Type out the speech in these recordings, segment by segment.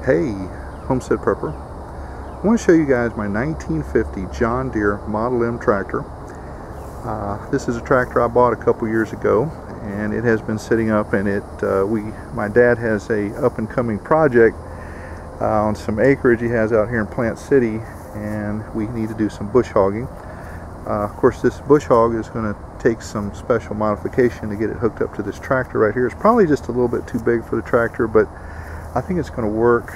Hey, Homestead Prepper. I want to show you guys my 1950 John Deere Model M tractor. This is a tractor I bought a couple years ago, and it has been sitting up, and my dad has a up-and-coming project on some acreage he has out here in Plant City, and we need to do some bush hogging. Of course, this bush hog is going to take some special modification to get it hooked up to this tractor right here. It's probably just a little bit too big for the tractor, but I think it's going to work.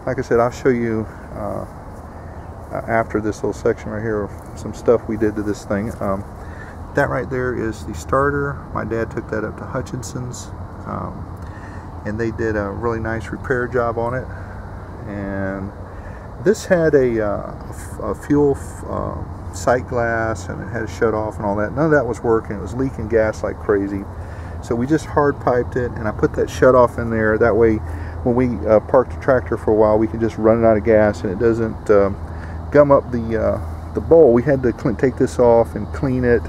Like I said, I'll show you after this little section right here some stuff we did to this thing. That right there is the starter. My dad took that up to Hutchinson's, and they did a really nice repair job on it. And this had a fuel sight glass, and it had a shut off and all that. None of that was working. It was leaking gas like crazy. So we just hard piped it, and I put that shut off in there. That way, when we park the tractor for a while, we can just run it out of gas, and it doesn't gum up the bowl. We had to take this off and clean it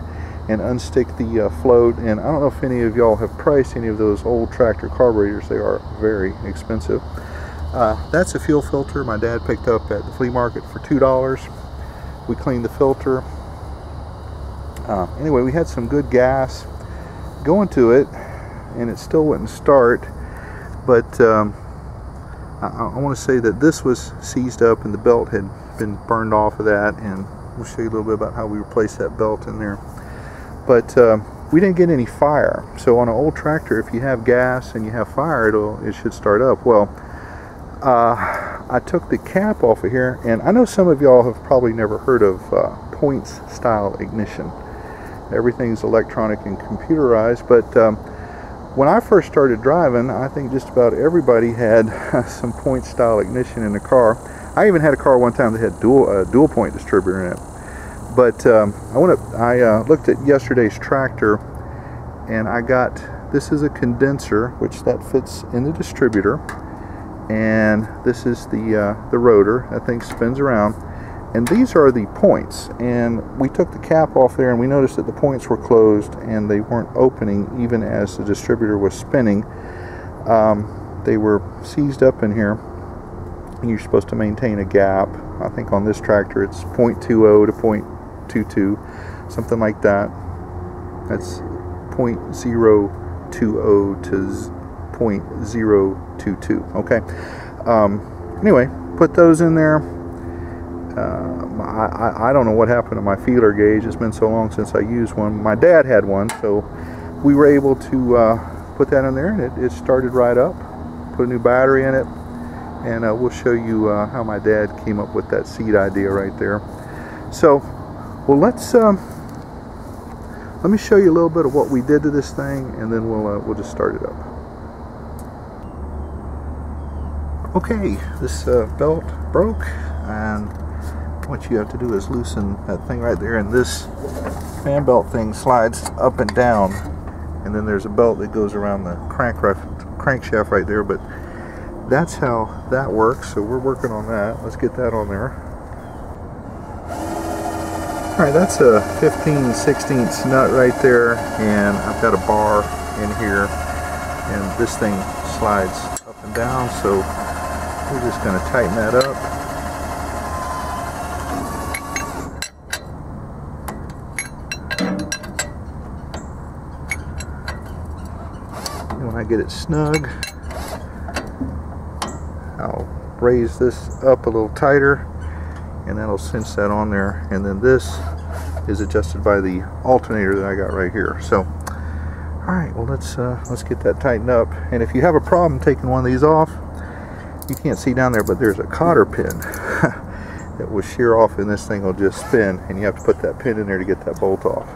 and unstick the float. And I don't know if any of y'all have priced any of those old tractor carburetors. They are very expensive. That's a fuel filter my dad picked up at the flea market for $2. We cleaned the filter. Anyway, we had some good gas going to it, and it still wouldn't start. But I want to say that this was seized up, and the belt had been burned off of that, and we'll show you a little bit about how we replaced that belt in there. But we didn't get any fire. So on an old tractor, if you have gas and you have fire, it should start up. Well, I took the cap off of here, and I know some of y'all have probably never heard of points style ignition. Everything's electronic and computerized, but when I first started driving, I think just about everybody had some point style ignition in the car. I even had a car one time that had dual point distributor in it. But I looked at yesterday's tractor, and I got, this is a condenser, which that fits in the distributor, and this is the rotor. That thing spins around, and these are the points. And we took the cap off there, and we noticed that the points were closed and they weren't opening even as the distributor was spinning. They were seized up in here, and you're supposed to maintain a gap. I think on this tractor it's 0.20 to 0.22, something like that. That's 0.020 to 0.022. Okay. Anyway, put those in there. I don't know what happened to my feeler gauge. It's been so long since I used one. My dad had one, so we were able to put that in there, and it started right up. Put a new battery in it, and we'll show you how my dad came up with that seat idea right there. So, well, let me show you a little bit of what we did to this thing, and then we'll just start it up. Okay, this belt broke, and what you have to do is loosen that thing right there, and this fan belt thing slides up and down, and then there's a belt that goes around the crankshaft right there. But that's how that works, so we're working on that. Let's get that on there. Alright, that's a 15/16 nut right there, and I've got a bar in here, and this thing slides up and down, so we're just going to tighten that up. When I get it snug, I'll raise this up a little tighter, and that'll cinch that on there. And then this is adjusted by the alternator that I got right here. So, all right, well, let's get that tightened up. And if you have a problem taking one of these off, you can't see down there, but there's a cotter pin that will shear off, and this thing will just spin, and you have to put that pin in there to get that bolt off.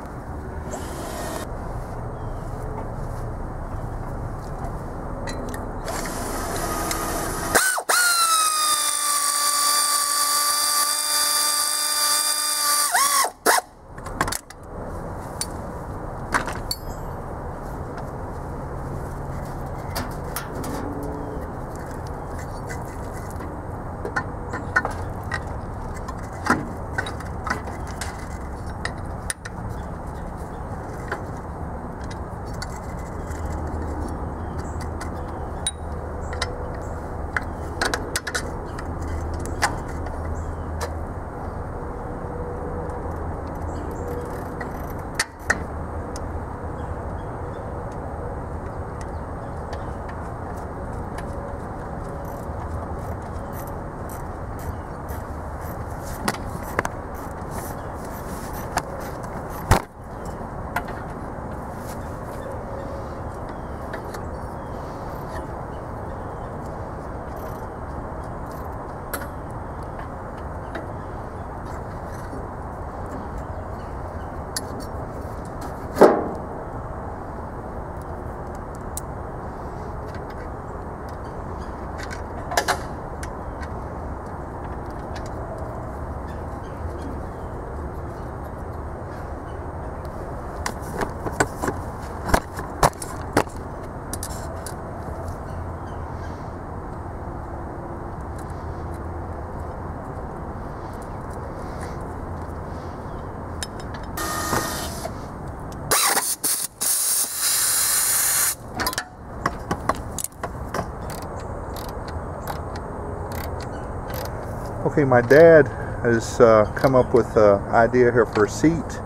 Okay, my dad has come up with an idea here for a seat,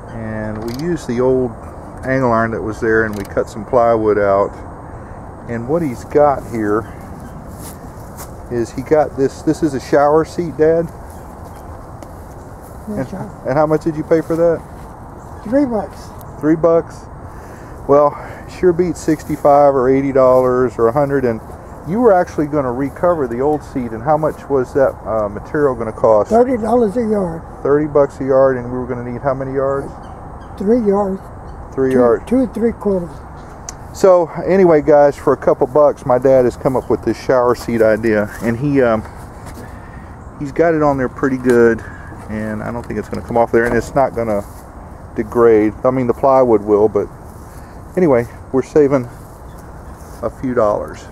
and we used the old angle iron that was there, and we cut some plywood out. And what he's got here is he got this. This is a shower seat, Dad. Yes, and how much did you pay for that? $3. $3. Well, sure beats $65 or $80 or $100. And you were actually going to recover the old seat, and how much was that material going to cost? $30 a yard. $30 a yard, and we were going to need how many yards? 3 yards. 3 yards. 2 3/4. So anyway, guys, for a couple bucks, my dad has come up with this shower seat idea, and he's got it on there pretty good, and I don't think it's going to come off there, and it's not going to degrade. I mean, the plywood will, but anyway, we're saving a few dollars.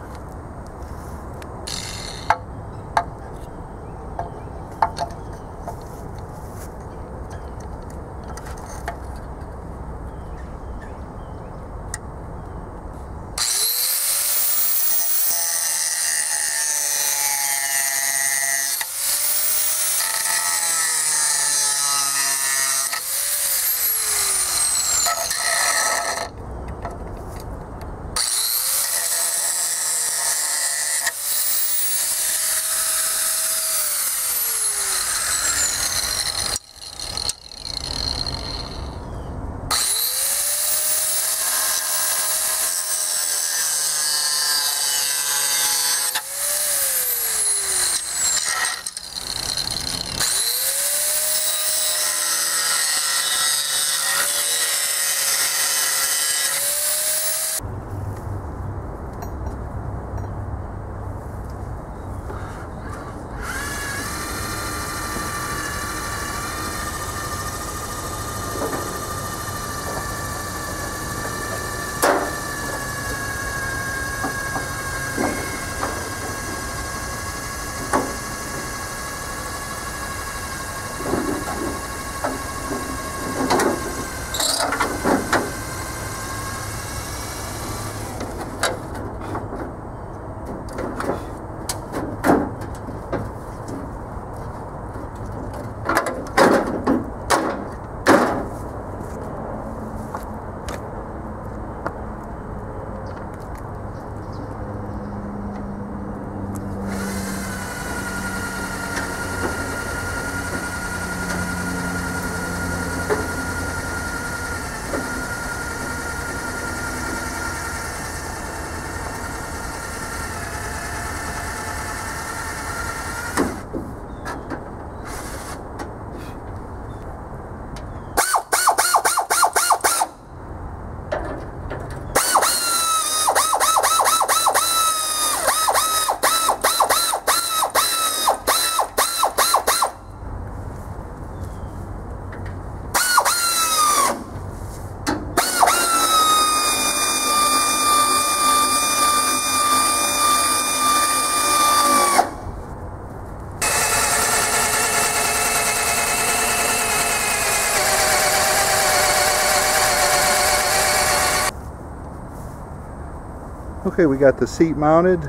Okay, we got the seat mounted.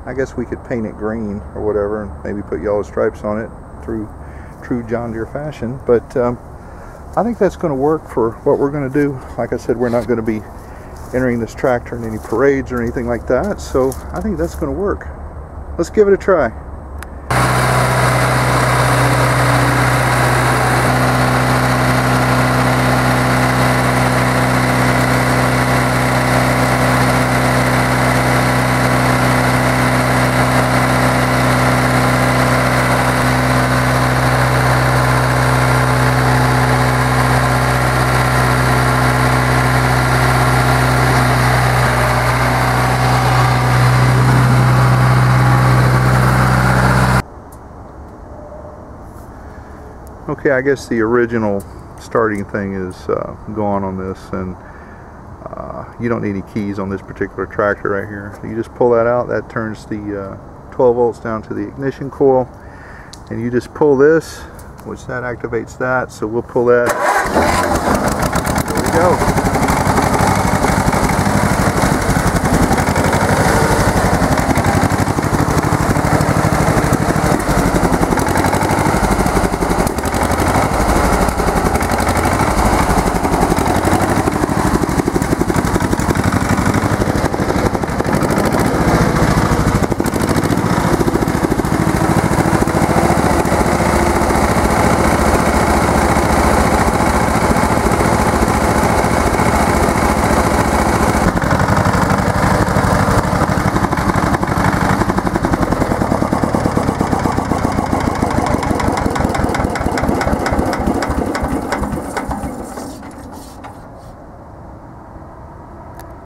I guess we could paint it green or whatever, and maybe put yellow stripes on it through true John Deere fashion. But I think that's going to work for what we're going to do. Like I said, we're not going to be entering this tractor in any parades or anything like that, so I think that's going to work. Let's give it a try. Okay, I guess the original starting thing is gone on this, and you don't need any keys on this particular tractor right here. You just pull that out. That turns the 12 volts down to the ignition coil, and you just pull this, which that activates that. So we'll pull that. There we go.